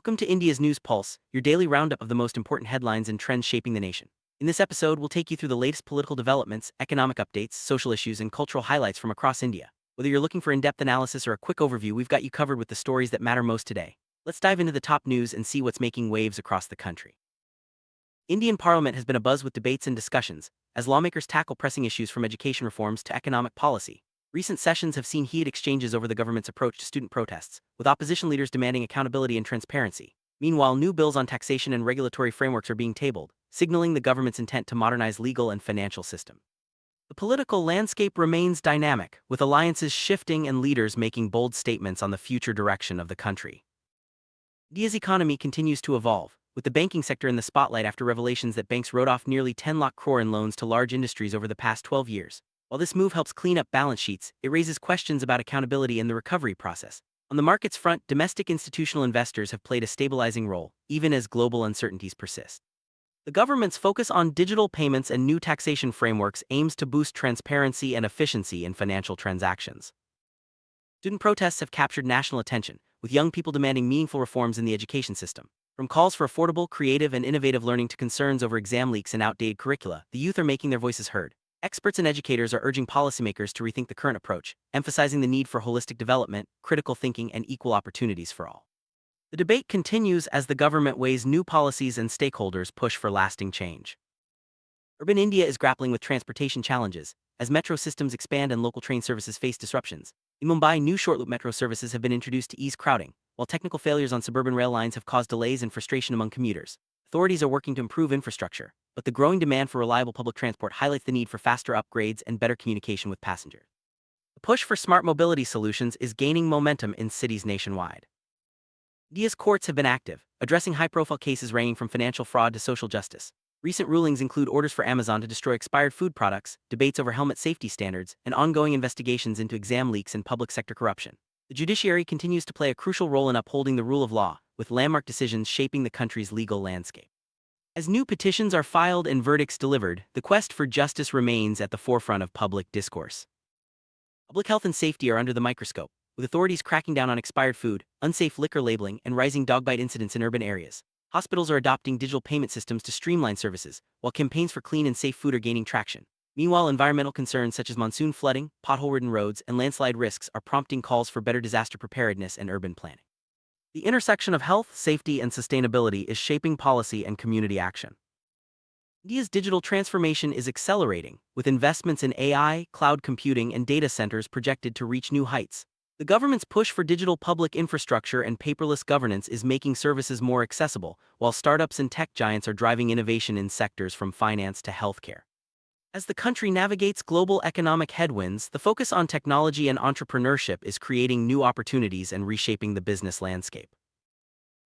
Welcome to India's News Pulse, your daily roundup of the most important headlines and trends shaping the nation. In this episode, we'll take you through the latest political developments, economic updates, social issues, and cultural highlights from across India. Whether you're looking for in-depth analysis or a quick overview, we've got you covered with the stories that matter most today. Let's dive into the top news and see what's making waves across the country. Indian Parliament has been abuzz with debates and discussions, as lawmakers tackle pressing issues from education reforms to economic policy. Recent sessions have seen heated exchanges over the government's approach to student protests, with opposition leaders demanding accountability and transparency. Meanwhile, new bills on taxation and regulatory frameworks are being tabled, signaling the government's intent to modernize legal and financial system. The political landscape remains dynamic, with alliances shifting and leaders making bold statements on the future direction of the country. India's economy continues to evolve, with the banking sector in the spotlight after revelations that banks wrote off nearly 10 lakh crore in loans to large industries over the past 12 years. While this move helps clean up balance sheets, it raises questions about accountability in the recovery process. On the markets front, domestic institutional investors have played a stabilizing role, even as global uncertainties persist. The government's focus on digital payments and new taxation frameworks aims to boost transparency and efficiency in financial transactions. Student protests have captured national attention, with young people demanding meaningful reforms in the education system. From calls for affordable, creative, and innovative learning to concerns over exam leaks and outdated curricula, the youth are making their voices heard. Experts and educators are urging policymakers to rethink the current approach, emphasizing the need for holistic development, critical thinking, and equal opportunities for all. The debate continues as the government weighs new policies and stakeholders push for lasting change. Urban India is grappling with transportation challenges, as metro systems expand and local train services face disruptions. In Mumbai, new short-loop metro services have been introduced to ease crowding, while technical failures on suburban rail lines have caused delays and frustration among commuters. Authorities are working to improve infrastructure, but the growing demand for reliable public transport highlights the need for faster upgrades and better communication with passengers. The push for smart mobility solutions is gaining momentum in cities nationwide. India's courts have been active, addressing high-profile cases ranging from financial fraud to social justice. Recent rulings include orders for Amazon to destroy expired food products, debates over helmet safety standards, and ongoing investigations into exam leaks and public sector corruption. The judiciary continues to play a crucial role in upholding the rule of law, with landmark decisions shaping the country's legal landscape. As new petitions are filed and verdicts delivered, the quest for justice remains at the forefront of public discourse. Public health and safety are under the microscope, with authorities cracking down on expired food, unsafe liquor labeling, and rising dog bite incidents in urban areas. Hospitals are adopting digital payment systems to streamline services, while campaigns for clean and safe food are gaining traction. Meanwhile, environmental concerns such as monsoon flooding, pothole-ridden roads, and landslide risks are prompting calls for better disaster preparedness and urban planning. The intersection of health, safety, and sustainability is shaping policy and community action. India's digital transformation is accelerating, with investments in AI, cloud computing, and data centers projected to reach new heights. The government's push for digital public infrastructure and paperless governance is making services more accessible, while startups and tech giants are driving innovation in sectors from finance to healthcare. As the country navigates global economic headwinds, the focus on technology and entrepreneurship is creating new opportunities and reshaping the business landscape.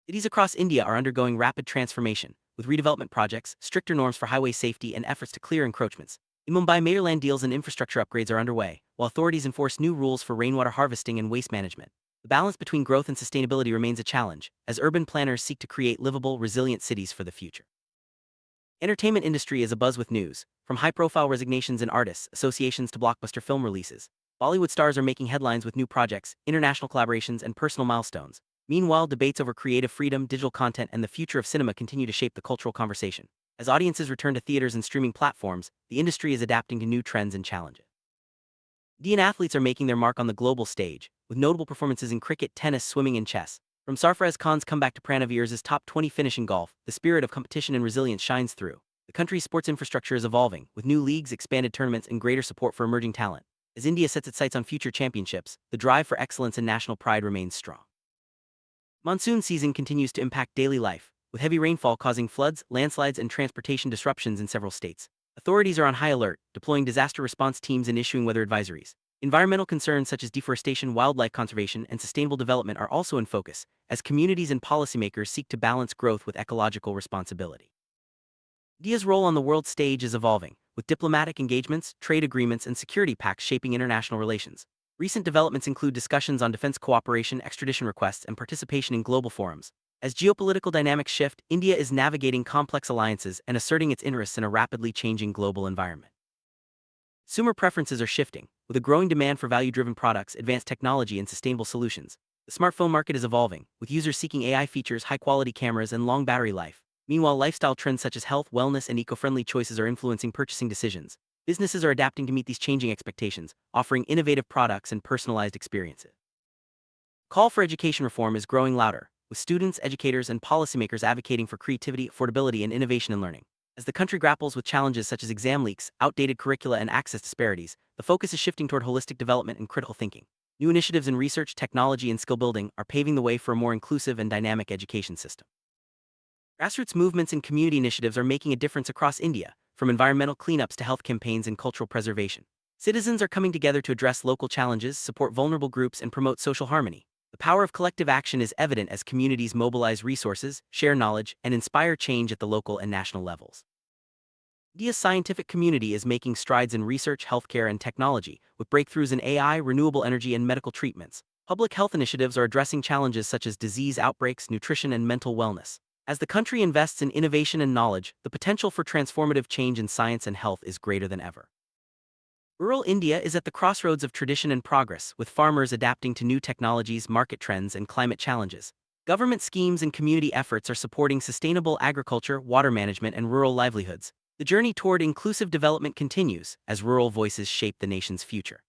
Cities across India are undergoing rapid transformation, with redevelopment projects, stricter norms for highway safety, and efforts to clear encroachments. In Mumbai, major land deals and infrastructure upgrades are underway, while authorities enforce new rules for rainwater harvesting and waste management. The balance between growth and sustainability remains a challenge, as urban planners seek to create livable, resilient cities for the future. Entertainment industry is abuzz with news, from high-profile resignations in artists, associations to blockbuster film releases. Bollywood stars are making headlines with new projects, international collaborations, and personal milestones. Meanwhile, debates over creative freedom, digital content, and the future of cinema continue to shape the cultural conversation. As audiences return to theaters and streaming platforms, the industry is adapting to new trends and challenges. Indian athletes are making their mark on the global stage, with notable performances in cricket, tennis, swimming, and chess. From Sarfaraz Khan's comeback to Pranav Iyers's top 20 finish in golf, the spirit of competition and resilience shines through. The country's sports infrastructure is evolving, with new leagues, expanded tournaments, and greater support for emerging talent. As India sets its sights on future championships, the drive for excellence and national pride remains strong. Monsoon season continues to impact daily life, with heavy rainfall causing floods, landslides, and transportation disruptions in several states. Authorities are on high alert, deploying disaster response teams and issuing weather advisories. Environmental concerns such as deforestation, wildlife conservation, and sustainable development are also in focus, as communities and policymakers seek to balance growth with ecological responsibility. India's role on the world stage is evolving, with diplomatic engagements, trade agreements, and security pacts shaping international relations. Recent developments include discussions on defense cooperation, extradition requests, and participation in global forums. As geopolitical dynamics shift, India is navigating complex alliances and asserting its interests in a rapidly changing global environment. Consumer preferences are shifting, with a growing demand for value-driven products, advanced technology, and sustainable solutions. The smartphone market is evolving, with users seeking AI features, high-quality cameras, and long battery life. Meanwhile, lifestyle trends such as health, wellness, and eco-friendly choices are influencing purchasing decisions. Businesses are adapting to meet these changing expectations, offering innovative products and personalized experiences. Call for education reform is growing louder, with students, educators, and policymakers advocating for creativity, affordability, and innovation in learning. As the country grapples with challenges such as exam leaks, outdated curricula, and access disparities, the focus is shifting toward holistic development and critical thinking. New initiatives in research, technology, and skill building are paving the way for a more inclusive and dynamic education system. Grassroots movements and community initiatives are making a difference across India, from environmental cleanups to health campaigns and cultural preservation. Citizens are coming together to address local challenges, support vulnerable groups, and promote social harmony. The power of collective action is evident as communities mobilize resources, share knowledge, and inspire change at the local and national levels. India's scientific community is making strides in research, healthcare, and technology, with breakthroughs in AI, renewable energy, and medical treatments. Public health initiatives are addressing challenges such as disease outbreaks, nutrition, and mental wellness. As the country invests in innovation and knowledge, the potential for transformative change in science and health is greater than ever. Rural India is at the crossroads of tradition and progress, with farmers adapting to new technologies, market trends, and climate challenges. Government schemes and community efforts are supporting sustainable agriculture, water management, and rural livelihoods. The journey toward inclusive development continues as rural voices shape the nation's future.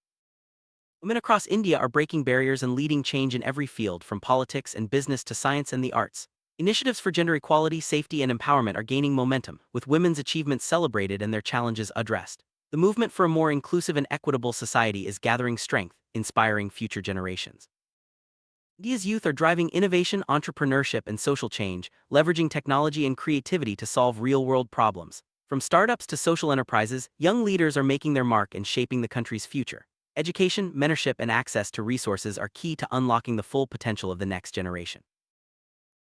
Women across India are breaking barriers and leading change in every field, from politics and business to science and the arts. Initiatives for gender equality, safety, and empowerment are gaining momentum, with women's achievements celebrated and their challenges addressed. The movement for a more inclusive and equitable society is gathering strength, inspiring future generations. India's youth are driving innovation, entrepreneurship, and social change, leveraging technology and creativity to solve real-world problems. From startups to social enterprises, young leaders are making their mark and shaping the country's future. Education, mentorship, and access to resources are key to unlocking the full potential of the next generation.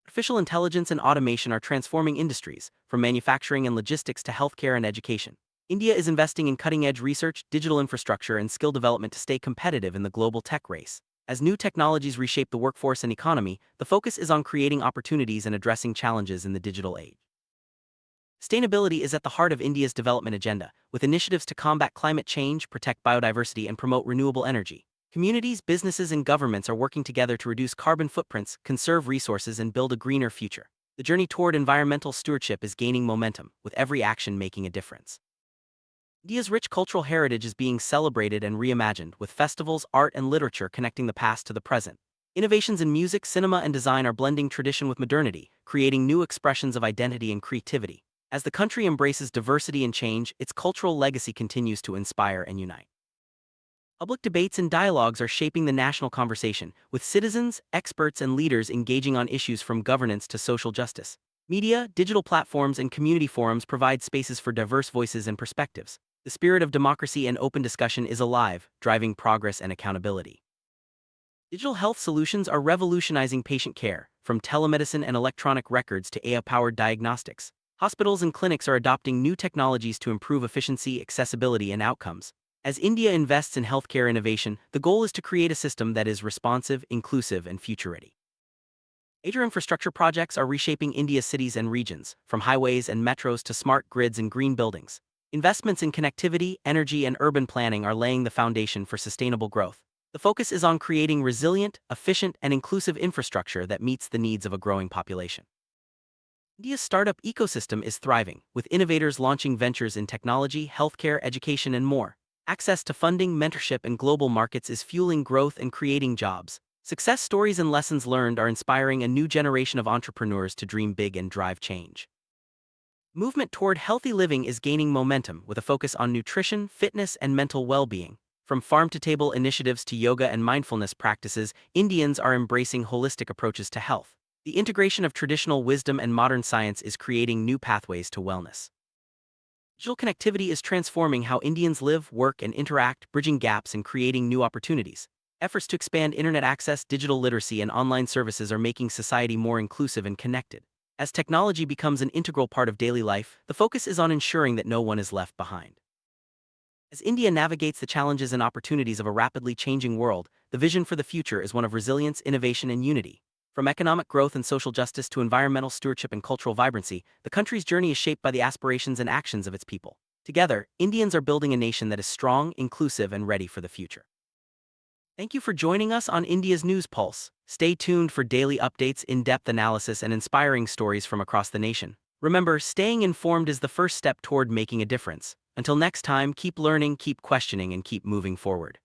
Artificial intelligence and automation are transforming industries, from manufacturing and logistics to healthcare and education. India is investing in cutting-edge research, digital infrastructure, and skill development to stay competitive in the global tech race. As new technologies reshape the workforce and economy, the focus is on creating opportunities and addressing challenges in the digital age. Sustainability is at the heart of India's development agenda, with initiatives to combat climate change, protect biodiversity, and promote renewable energy. Communities, businesses, and governments are working together to reduce carbon footprints, conserve resources, and build a greener future. The journey toward environmental stewardship is gaining momentum, with every action making a difference. India's rich cultural heritage is being celebrated and reimagined, with festivals, art, and literature connecting the past to the present. Innovations in music, cinema, and design are blending tradition with modernity, creating new expressions of identity and creativity. As the country embraces diversity and change, its cultural legacy continues to inspire and unite. Public debates and dialogues are shaping the national conversation, with citizens, experts, and leaders engaging on issues from governance to social justice. Media, digital platforms, and community forums provide spaces for diverse voices and perspectives. The spirit of democracy and open discussion is alive, driving progress and accountability. Digital health solutions are revolutionizing patient care, from telemedicine and electronic records to AI-powered diagnostics. Hospitals and clinics are adopting new technologies to improve efficiency, accessibility, and outcomes. As India invests in healthcare innovation, the goal is to create a system that is responsive, inclusive, and future-ready. Major infrastructure projects are reshaping India's cities and regions, from highways and metros to smart grids and green buildings. Investments in connectivity, energy, and urban planning are laying the foundation for sustainable growth. The focus is on creating resilient, efficient, and inclusive infrastructure that meets the needs of a growing population. India's startup ecosystem is thriving, with innovators launching ventures in technology, healthcare, education, and more. Access to funding, mentorship, and global markets is fueling growth and creating jobs. Success stories and lessons learned are inspiring a new generation of entrepreneurs to dream big and drive change. Movement toward healthy living is gaining momentum, with a focus on nutrition, fitness, and mental well-being. From farm-to-table initiatives to yoga and mindfulness practices, Indians are embracing holistic approaches to health. The integration of traditional wisdom and modern science is creating new pathways to wellness. Digital connectivity is transforming how Indians live, work, and interact, bridging gaps and creating new opportunities. Efforts to expand internet access, digital literacy, and online services are making society more inclusive and connected. As technology becomes an integral part of daily life, the focus is on ensuring that no one is left behind. As India navigates the challenges and opportunities of a rapidly changing world, the vision for the future is one of resilience, innovation, and unity. From economic growth and social justice to environmental stewardship and cultural vibrancy, the country's journey is shaped by the aspirations and actions of its people. Together, Indians are building a nation that is strong, inclusive, and ready for the future. Thank you for joining us on India's News Pulse. Stay tuned for daily updates, in-depth analysis, and inspiring stories from across the nation. Remember, staying informed is the first step toward making a difference. Until next time, keep learning, keep questioning, and keep moving forward.